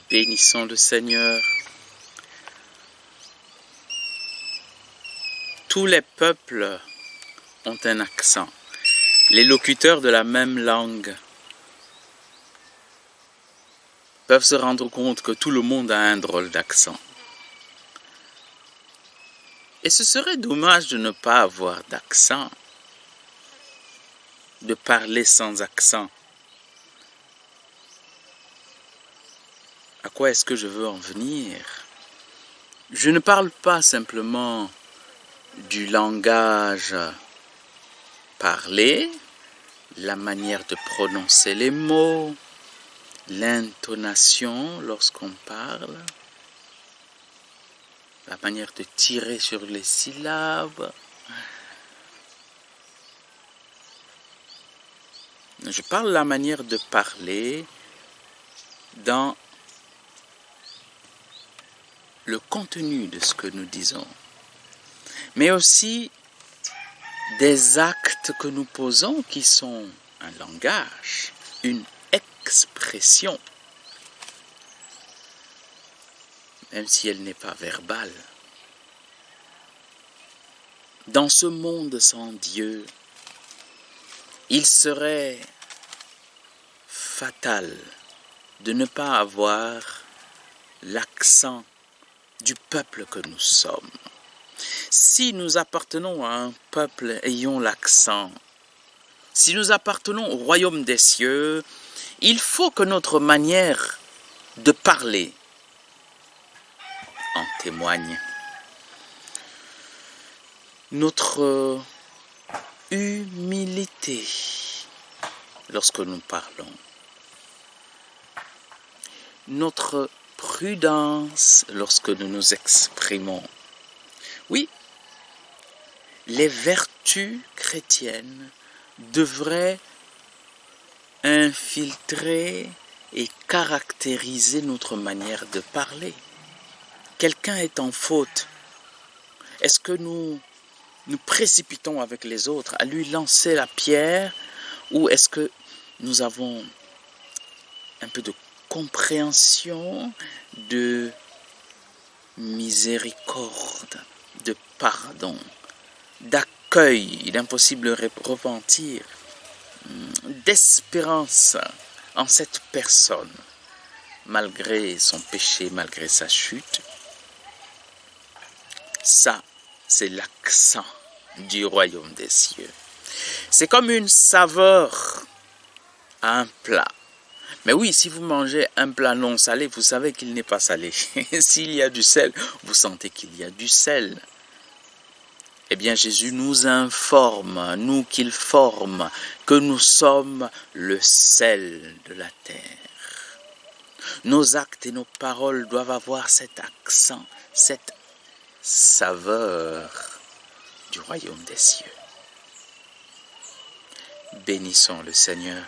Bénissons le Seigneur. Tous les peuples ont un accent. Les locuteurs de la même langue peuvent se rendre compte que tout le monde a un drôle d'accent. Et ce serait dommage de ne pas avoir d'accent, de parler sans accent. À quoi est-ce que je veux en venir? Je ne parle pas simplement du langage parlé, la manière de prononcer les mots, l'intonation lorsqu'on parle, la manière de tirer sur les syllabes. Je parle de la manière de parler dans le contenu de ce que nous disons, mais aussi des actes que nous posons qui sont un langage, une expression, même si elle n'est pas verbale. Dans ce monde sans Dieu, il serait fatal de ne pas avoir l'accent du peuple que nous sommes. Si nous appartenons à un peuple ayant l'accent, si nous appartenons au royaume des cieux, il faut que notre manière de parler en témoigne. Notre humilité lorsque nous parlons, notre prudence lorsque nous nous exprimons. Oui, les vertus chrétiennes devraient infiltrer et caractériser notre manière de parler. Quelqu'un est en faute. Est-ce que nous précipitons avec les autres à lui lancer la pierre, ou est-ce que nous avons un peu de compréhension, de miséricorde, de pardon, d'accueil d'un possible repentir, d'espérance en cette personne, malgré son péché, malgré sa chute? Ça, c'est l'accent du royaume des cieux. C'est comme une saveur à un plat. Mais oui, si vous mangez un plat non salé, vous savez qu'il n'est pas salé. S'il y a du sel, vous sentez qu'il y a du sel. Eh bien, Jésus nous informe, nous qu'il forme, que nous sommes le sel de la terre. Nos actes et nos paroles doivent avoir cet accent, cette saveur du royaume des cieux. Bénissons le Seigneur.